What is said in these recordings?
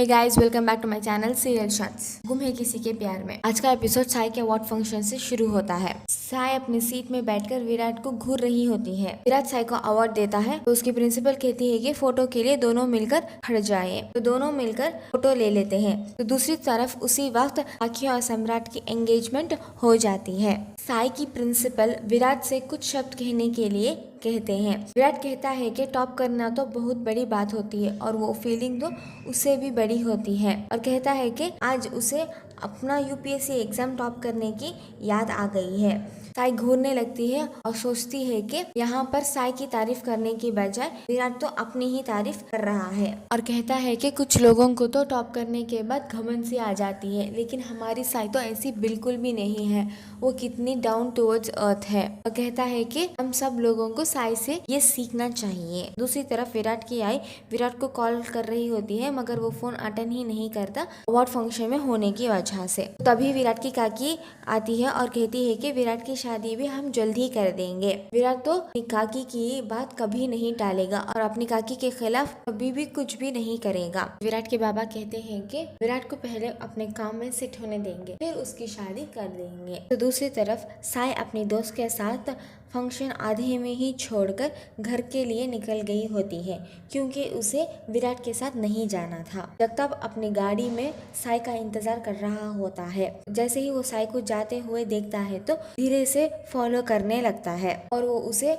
Hey guys, welcome back to my channel serial shots. Ghum Hai किसी के प्यार में। आज का एपिसोड साई के अवार्ड फंक्शन से शुरू होता है। साई अपनी सीट में बैठकर विराट को घूर रही होती है। विराट साई को अवार्ड देता है तो उसकी प्रिंसिपल कहती है कि फोटो के लिए दोनों मिलकर खड़ जाए। तो दोनों मिलकर फोटो ले लेते हैं। तो दूसरी तरफ उसी वक्त आखी और सम्राट की एंगेजमेंट हो जाती है। साई की प्रिंसिपल विराट से कुछ शब्द कहने के लिए कहते हैं। विराट कहता है कि टॉप करना तो बहुत बड़ी बात होती है और वो फीलिंग तो उससे भी बड़ी होती है, और कहता है कि आज उसे अपना यूपीएससी एग्जाम टॉप करने की याद आ गई है। साई घूरने लगती है और सोचती है कि यहाँ पर साई की तारीफ करने की बजाय विराट तो अपनी ही तारीफ कर रहा है, और कहता है कि कुछ लोगों को तो टॉप करने के बाद घमंड सी आ जाती है, लेकिन हमारी साई तो ऐसी बिल्कुल भी नहीं है। वो कितनी डाउन टुवर्ड्स अर्थ है, और कहता है कि हम सब लोगों को साई से ये सीखना चाहिए। दूसरी तरफ विराट की आई विराट को कॉल कर रही होती है, मगर वो फोन अटेंड ही नहीं करता अवार्ड फंक्शन में होने की वजह से। तभी विराट की काकी आती है और कहती है कि विराट की शादी भी हम जल्द ही कर देंगे। विराट तो अपनी काकी की बात कभी नहीं टालेगा और अपनी काकी के खिलाफ कभी भी कुछ भी नहीं करेगा। विराट के बाबा कहते हैं कि विराट को पहले अपने काम में सेट होने देंगे, फिर उसकी शादी कर देंगे। तो दूसरी तरफ साई अपनी दोस्त के साथ फंक्शन आधे में ही छोड़कर घर के लिए निकल गई होती है, क्योंकि उसे विराट के साथ नहीं जाना था। जगताप अपनी गाड़ी में साई का इंतजार कर रहा होता है। जैसे ही वो साई को जाते हुए देखता है तो धीरे से फॉलो करने लगता है, और वो उसे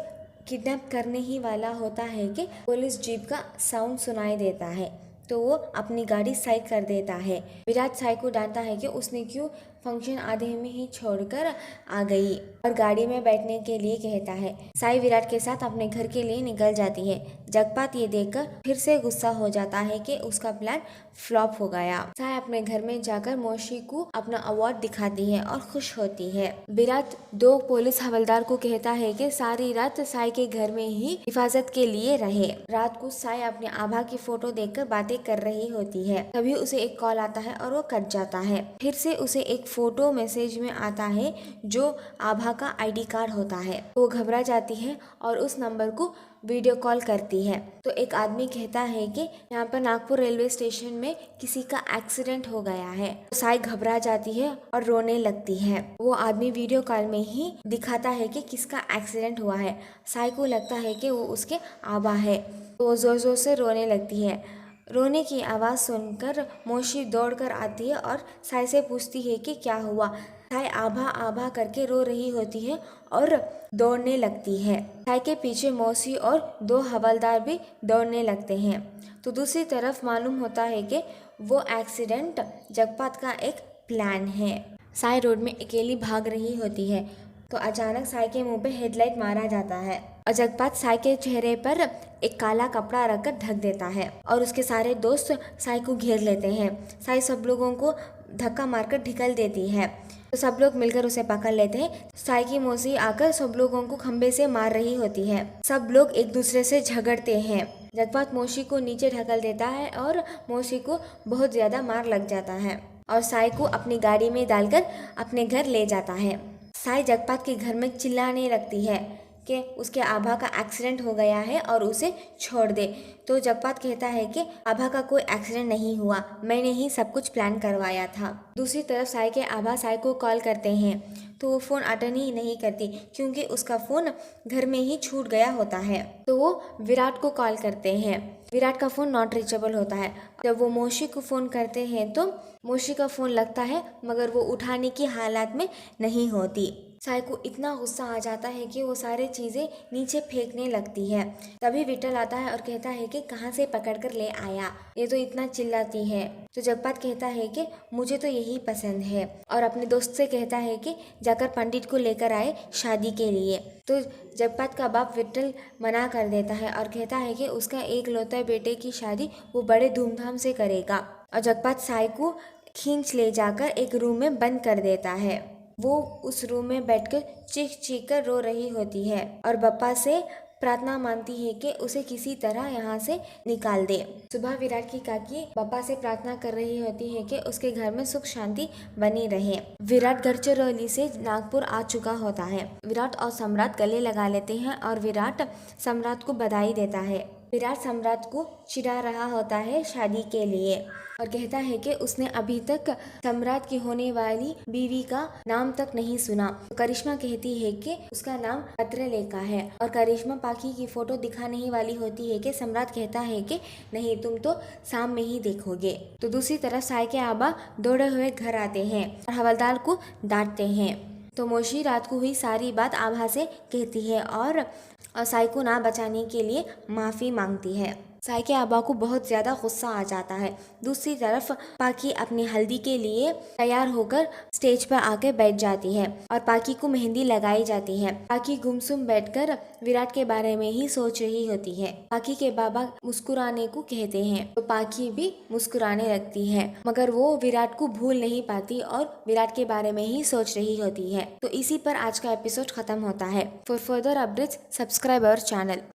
किडनैप करने ही वाला होता है कि पुलिस जीप का साउंड सुनाई देता है। तो वो अपनी गाड़ी साइड कर देता है। विराट साई को डांटता है कि उसने क्यों फंक्शन आधे में ही छोड़कर आ गई, और गाड़ी में बैठने के लिए कहता है। साई विराट के साथ अपने घर के लिए निकल जाती है। जगपात ये देखकर फिर से गुस्सा हो जाता है कि उसका प्लान फ्लॉप हो गया। साई अपने घर में जाकर मौसी को अपना अवार्ड दिखाती है और खुश होती है। विराट दो पुलिस हवलदार को कहता है कि सारी रात साई के घर में ही हिफाजत के लिए रहे। रात को साई अपने आभा की फोटो देखकर बातें कर रही होती है। तभी उसे एक कॉल आता है और वो कट जाता है। फिर से उसे एक फोटो मैसेज में आता है जो आभा का आईडी कार्ड होता है। वो घबरा जाती है और उस नंबर को वीडियो कॉल करती है। तो एक आदमी कहता है कि यहाँ पर नागपुर रेलवे स्टेशन में किसी का एक्सीडेंट हो गया है। तो साई घबरा जाती है और रोने लगती है। वो आदमी वीडियो कॉल में ही दिखाता है कि किसका एक्सीडेंट हुआ है। साई को लगता है कि वो उसके आभा है, तो वो जोर जोर से रोने लगती है। रोने की आवाज़ सुनकर मौसी दौड़कर आती है और साई से पूछती है कि क्या हुआ। साई आभा आभा करके रो रही होती है और दौड़ने लगती है। साई के पीछे मौसी और दो हवलदार भी दौड़ने लगते हैं। तो दूसरी तरफ मालूम होता है कि वो एक्सीडेंट जगपात का एक प्लान है। साई रोड में अकेली भाग रही होती है तो अचानक साई के मुंह पे हेडलाइट मारा जाता है, और जगपात साई के चेहरे पर एक काला कपड़ा रखकर ढक देता है और उसके सारे दोस्त साई को घेर लेते हैं। साई सब लोगों को धक्का मारकर ढिकल देती है, तो सब लोग मिलकर उसे पकड़ लेते हैं। साई की मौसी आकर सब लोगों को खंबे से मार रही होती है। सब लोग एक दूसरे से झगड़ते हैं। जगपात मौसी को नीचे ढकल देता है और मौसी को बहुत ज्यादा मार लग जाता है, और साई को अपनी गाड़ी में डालकर अपने घर ले जाता है। साई जगपात के घर में चिल्लाने लगती है कि उसके आभा का एक्सीडेंट हो गया है और उसे छोड़ दे। तो जगपात कहता है कि आभा का कोई एक्सीडेंट नहीं हुआ, मैंने ही सब कुछ प्लान करवाया था। दूसरी तरफ साई के आभा साई को कॉल करते हैं तो वो फ़ोन अटेंड ही नहीं करती, क्योंकि उसका फ़ोन घर में ही छूट गया होता है। तो वो विराट को कॉल करते हैं। विराट का फ़ोन नॉट रीचेबल होता है। जब वो मौसी को फ़ोन करते हैं तो मौसी का फ़ोन लगता है, मगर वो उठाने की हालत में नहीं होती। साई को इतना गुस्सा आ जाता है कि वो सारी चीज़ें नीचे फेंकने लगती है। तभी विठल आता है और कहता है कि कहाँ से पकड़ कर ले आया, ये तो इतना चिल्लाती है। तो जगपात कहता है कि मुझे तो यही पसंद है, और अपने दोस्त से कहता है कि जाकर पंडित को लेकर आए शादी के लिए। तो जगपात का बाप विठल मना कर देता है और कहता है कि उसका एक लौता बेटे की शादी वो बड़े धूमधाम से करेगा, और जगपात साई को खींच ले जाकर एक रूम में बंद कर देता है। वो उस रूम में बैठकर चीख चीख कर रो रही होती है और बप्पा से प्रार्थना मानती है कि उसे किसी तरह यहाँ से निकाल दे। सुबह विराट की काकी बप्पा से प्रार्थना कर रही होती है कि उसके घर में सुख शांति बनी रहे। विराट गढ़चिरौली से नागपुर आ चुका होता है। विराट और सम्राट गले लगा लेते हैं और विराट सम्राट को बधाई देता है। विराट सम्राट को चिढ़ा रहा होता है शादी के लिए। और कहता है कि उसने अभी तक सम्राट की होने वाली बीवी का नाम तक नहीं सुना। तो करिश्मा कहती है कि उसका नाम पत्रलेखा है और करिश्मा पाखी की फोटो दिखाने ही वाली होती है कि सम्राट कहता है कि नहीं, तुम तो शाम में ही देखोगे। तो दूसरी तरफ साय के आबा दौड़े हुए घर आते हैं और हवलदार को डांटते हैं। तो मोशी रात को हुई सारी बात आभा से कहती है और साय को ना बचाने के लिए माफ़ी मांगती है। साय के आबा को बहुत ज़्यादा गुस्सा आ जाता है। दूसरी तरफ पाकी अपनी हल्दी के लिए तैयार होकर स्टेज पर आकर बैठ जाती है और पाकी को मेहंदी लगाई जाती है। पाकी गुमसुम बैठकर विराट के बारे में ही सोच रही होती है। पाकी के बाबा मुस्कुराने को कहते हैं तो पाकी भी मुस्कुराने लगती है, मगर वो विराट को भूल नहीं पाती और विराट के बारे में ही सोच रही होती है। तो इसी पर आज का एपिसोड खत्म होता है। For further updates subscribe our channel.